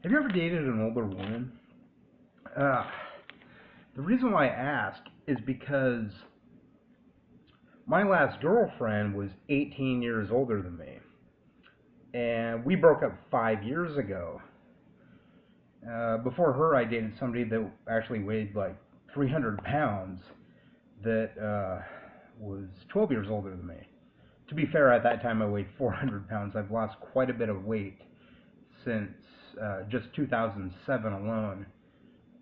Have you ever dated an older woman? Uh, the reason why I ask is because my last girlfriend was 18 years older than me, and we broke up 5 years ago. Before her, I dated somebody that actually weighed like 300 pounds that was 12 years older than me. To be fair, at that time I weighed 400 pounds. I've lost quite a bit of weight since just 2007 alone.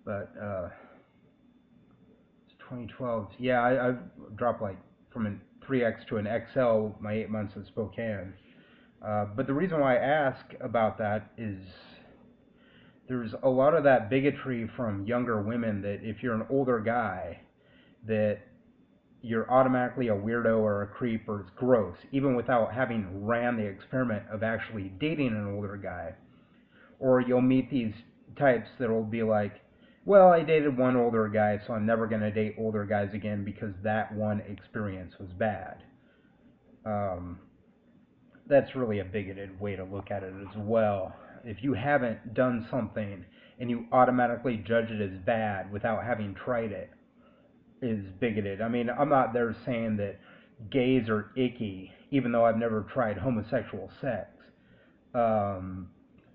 But it's 2012. Yeah, I've dropped like from a 3X to an XL my 8 months in Spokane. But the reason why I ask about that is there's a lot of that bigotry from younger women that if you're an older guy, that you're automatically a weirdo or a creep or it's gross, even without having ran the experiment of actually dating an older guy. Or you'll meet these types that will be like, well, I dated one older guy, so I'm never going to date older guys again because that one experience was bad. Um, that's really a bigoted way to look at it as well. If you haven't done something and you automatically judge it as bad without having tried it, is bigoted. I mean, I'm not there saying that gays are icky, even though I've never tried homosexual sex. Um,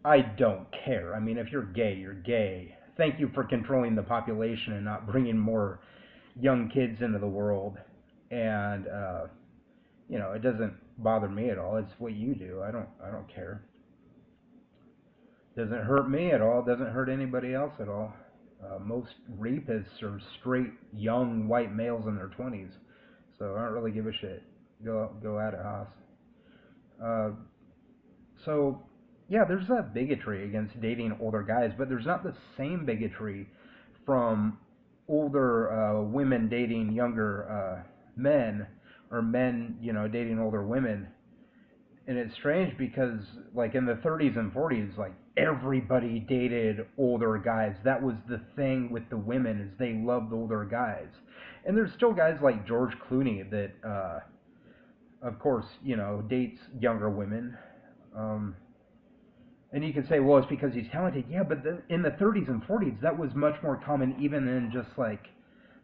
I don't care. I mean, if you're gay, you're gay. Thank you for controlling the population and not bringing more young kids into the world. And it doesn't bother me at all. It's what you do. I don't care. It doesn't hurt me at all. It doesn't hurt anybody else at all. Most rapists are straight young white males in their 20s, so I don't really give a shit. Go at it, Haas. Uh, so yeah, there's that bigotry against dating older guys, but there's not the same bigotry from older women dating younger men, or men, dating older women. And it's strange because, like, in the 30s and 40s, like, everybody dated older guys. That was the thing with the women, is they loved older guys. And there's still guys like George Clooney that, of course, dates younger women. Um, and you can say, well, it's because he's talented. Yeah, but in the 30s and 40s, that was much more common, even in just like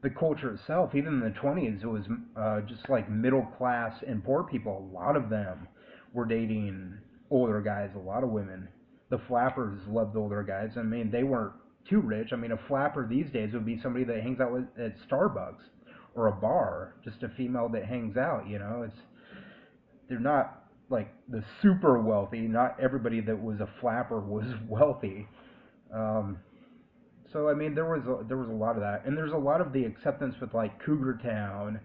the culture itself. Even in the 20s, it was just like middle class and poor people. A lot of them were dating older guys. A lot of women. The flappers loved older guys. I mean, they weren't too rich. I mean, a flapper these days would be somebody that hangs out at Starbucks or a bar, just a female that hangs out. They're not like the super wealthy. Not everybody that was a flapper was wealthy. Um, so I mean, there was a lot of that, and there's a lot of the acceptance with like Cougar Town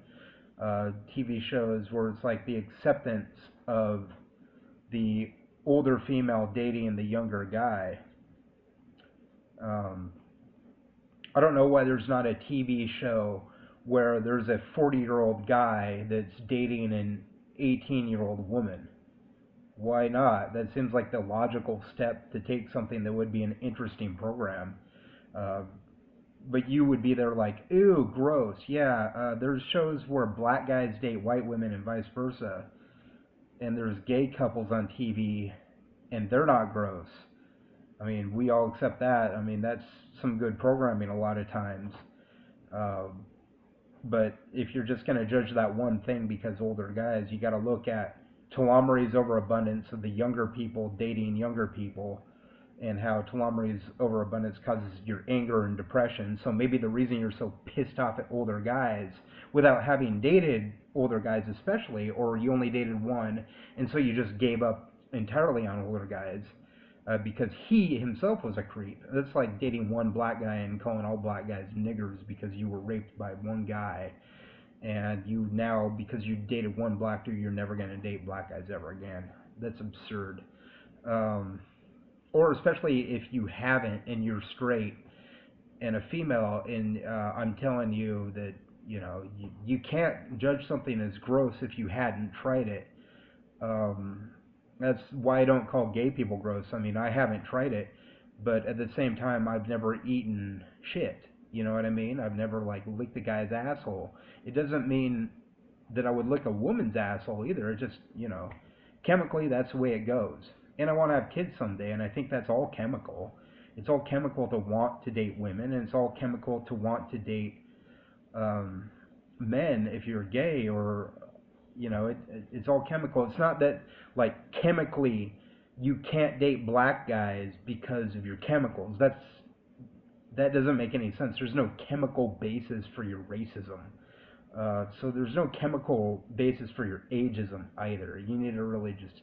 TV shows where it's like the acceptance of the older female dating the younger guy. Um, I don't know why there's not a TV show where there's a 40-year-old guy that's dating an 18-year-old woman. Why not? That seems like the logical step to take something that would be an interesting program. Uh, but you would be there like, ew, gross. Yeah, there's shows where black guys date white women and vice versa. And there's gay couples on TV, and they're not gross. I mean, we all accept that. I mean, that's some good programming a lot of times. Um, but if you're just going to judge that one thing because older guys, you got to look at telomerase overabundance of the younger people dating younger people, and how telomerase overabundance causes your anger and depression. So maybe the reason you're so pissed off at older guys without having dated older guys especially, or you only dated one, and so you just gave up entirely on older guys because he himself was a creep. That's like dating one black guy and calling all black guys niggers because you were raped by one guy. And you now, because you dated one black dude, you're never going to date black guys ever again. That's absurd. Um, or especially if you haven't and you're straight and a female, and I'm telling you that you can't judge something as gross if you hadn't tried it. That's why I don't call gay people gross. I mean, I haven't tried it, but at the same time, I've never eaten shit. You know what I mean? I've never like licked a guy's asshole. It doesn't mean that I would lick a woman's asshole either. It just, chemically that's the way it goes. And I want to have kids someday, and I think that's all chemical. It's all chemical to want to date women, and it's all chemical to want to date um, men if you're gay, or it's all chemical. It's not that like chemically you can't date black guys because of your chemicals. That doesn't make any sense. There's no chemical basis for your racism. So there's no chemical basis for your ageism either. You need to really just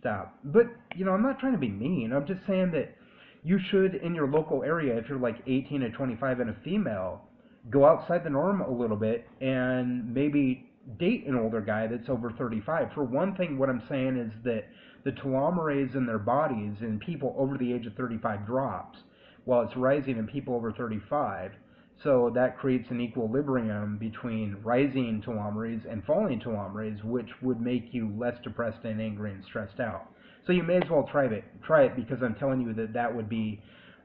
stop. But I'm not trying to be mean. I'm just saying that you should, in your local area, if you're like 18 to 25 and a female, go outside the norm a little bit and maybe date an older guy that's over 35. For one thing, what I'm saying is that the telomerase in their bodies in people over the age of 35 drops, while it's rising in people over 35. So that creates an equilibrium between rising telomerase and falling telomerase, which would make you less depressed and angry and stressed out. So you may as well try it because I'm telling you that would be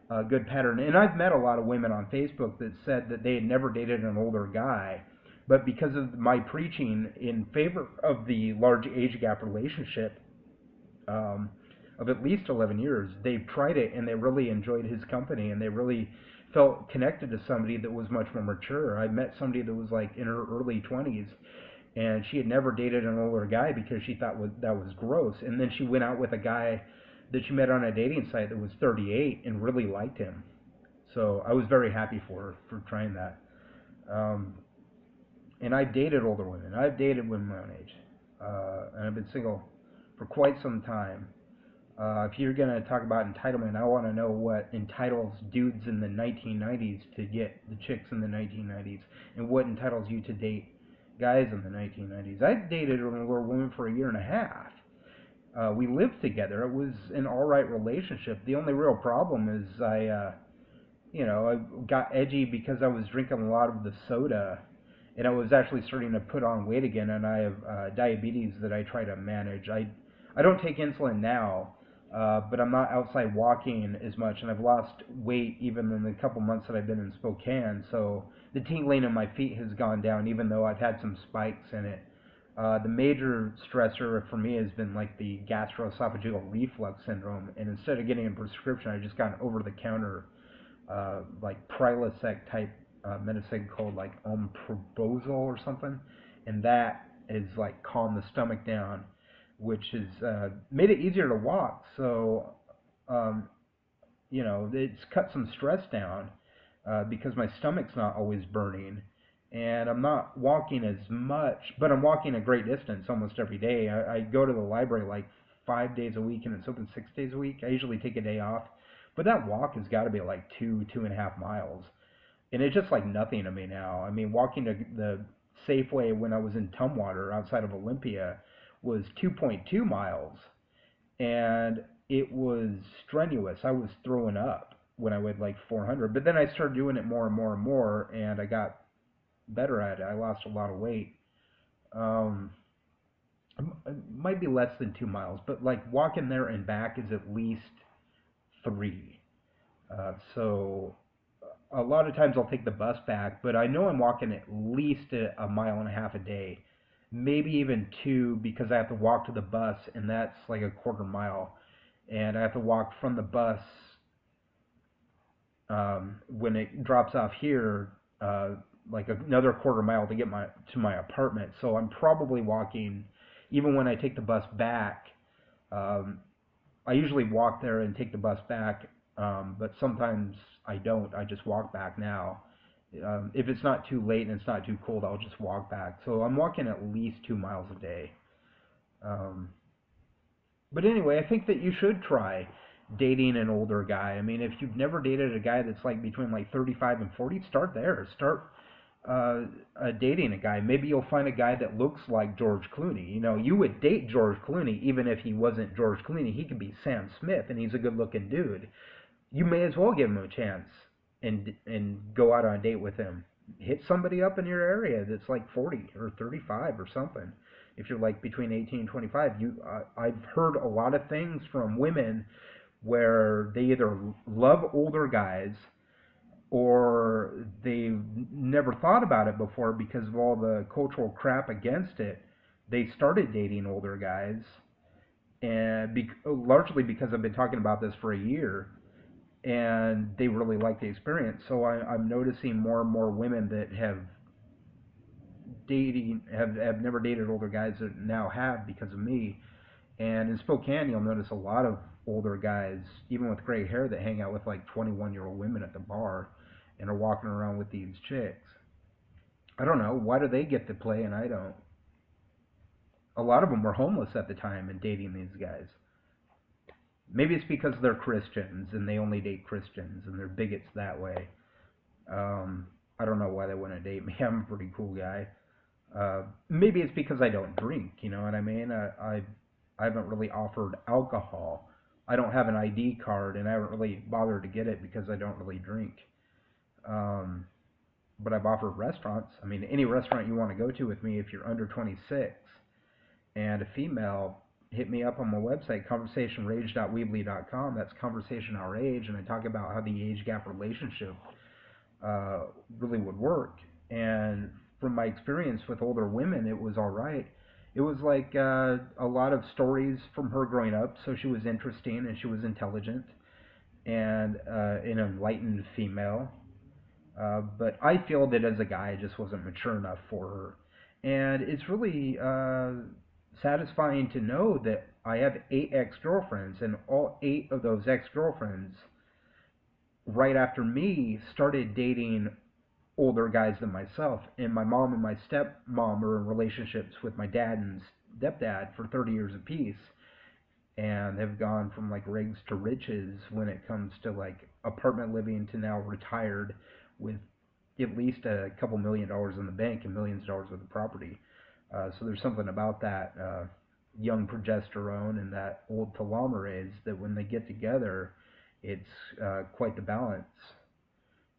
a good pattern. And I've met a lot of women on Facebook that said that they had never dated an older guy, but because of my preaching in favor of the large age gap relationship, of at least 11 years, they've tried it and they really enjoyed his company and they really felt connected to somebody that was much more mature. I met somebody that was like in her early 20s and she had never dated an older guy because she thought that was gross. And then she went out with a guy that she met on a dating site that was 38 and really liked him. So I was very happy for her for trying that. And I've dated older women. I've dated women my own age. And I've been single for quite some time. If you're going to talk about entitlement, I want to know what entitles dudes in the 1990s to get the chicks in the 1990s, and what entitles you to date guys in the 1990s. I dated an older woman for a year and a half. We lived together. It was an all right relationship. The only real problem is I got edgy because I was drinking a lot of the soda, and I was actually starting to put on weight again, and I have diabetes that I try to manage. I don't take insulin now, but I'm not outside walking as much, and I've lost weight even in the couple months that I've been in Spokane, so the tingling in my feet has gone down, even though I've had some spikes in it. The major stressor for me has been like the gastroesophageal reflux syndrome, and instead of getting a prescription, I just got an over-the-counter like Prilosec type medicine called like omeprazole or something, and that is like calmed the stomach down, which has made it easier to walk. So, it's cut some stress down because my stomach's not always burning, and I'm not walking as much, but I'm walking a great distance almost every day. I go to the library like 5 days a week, and it's open 6 days a week. I usually take a day off, but that walk has got to be like 2.5 miles, and it's just like nothing to me now. I mean, walking to the Safeway when I was in Tumwater outside of Olympia was 2.2 miles, and it was strenuous. I was throwing up when I weighed like 400, but then I started doing it more and more and more, and I got better at it. I lost a lot of weight. It might be less than 2 miles, but like walking there and back is at least 3. So a lot of times I'll take the bus back, but I know I'm walking at least a mile and a half a day, maybe even 2, because I have to walk to the bus, and that's like a quarter mile, and I have to walk from the bus when it drops off here, like another quarter mile to get to my apartment. So I'm probably walking, even when I take the bus back. I usually walk there and take the bus back, but sometimes I don't. I just walk back now. If it's not too late and it's not too cold, I'll just walk back. So I'm walking at least 2 miles a day. But anyway, I think that you should try dating an older guy. I mean, if you've never dated a guy that's like between like 35 and 40, start there. Start dating a guy. Maybe you'll find a guy that looks like George Clooney. You would date George Clooney even if he wasn't George Clooney. He could be Sam Smith, and he's a good-looking dude. You may as well give him a chance and go out on a date with him. Hit somebody up in your area that's like 40 or 35 or something. If you're like between 18 and 25, I've heard a lot of things from women where they either love older guys or they've never thought about it before because of all the cultural crap against it. They started dating older guys, and largely because I've been talking about this for a year. and they really like the experience. So I'm noticing more and more women that have never dated older guys that now have because of me. And in Spokane, you'll notice a lot of older guys, even with gray hair, that hang out with like 21-year-old women at the bar and are walking around with these chicks. I don't know. Why do they get to play and I don't? A lot of them were homeless at the time and dating these guys. Maybe it's because they're Christians and they only date Christians and they're bigots that way. I don't know why they wouldn't date me. I'm a pretty cool guy. Maybe it's because I don't drink. You know what I mean? I haven't really offered alcohol. I don't have an ID card, and I haven't really bothered to get it because I don't really drink. Um, but I've offered restaurants. I mean, any restaurant you want to go to with me if you're under 26 and a female, hit me up on my website, conversationrage.weebly.com. That's Conversation Our Age, and I talk about how the age gap relationship really would work. And from my experience with older women, it was all right. It was like a lot of stories from her growing up, so she was interesting and she was intelligent and an enlightened female. But I feel that as a guy, I just wasn't mature enough for her. And it's really satisfying to know that I have 8 ex-girlfriends, and all 8 of those ex-girlfriends, right after me, started dating older guys than myself. And my mom and my stepmom are in relationships with my dad and stepdad for 30 years apiece, and have gone from like rags to riches when it comes to like apartment living to now retired with at least a couple $1,000,000 in the bank and millions of dollars worth of property. So there's something about that young progesterone and that old telomerase that when they get together, it's quite the balance.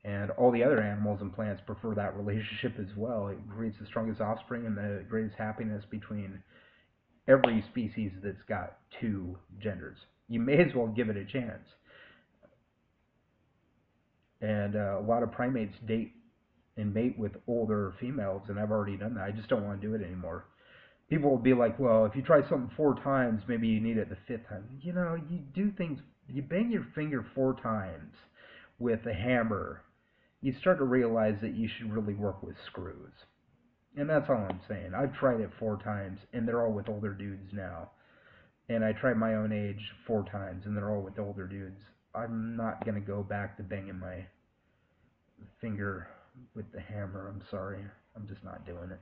And all the other animals and plants prefer that relationship as well. It creates the strongest offspring and the greatest happiness between every species that's got 2 genders. You may as well give it a chance. And a lot of primates date and mate with older females, and I've already done that. I just don't want to do it anymore. People will be like, well, if you try something 4 times, maybe you need it the 5th time. You know, you do things, you bang your finger 4 times with a hammer, you start to realize that you should really work with screws. And that's all I'm saying. I've tried it 4 times, and they're all with older dudes now. And I tried my own age 4 times, and they're all with older dudes. I'm not going to go back to banging my finger with the hammer. I'm sorry. I'm just not doing it.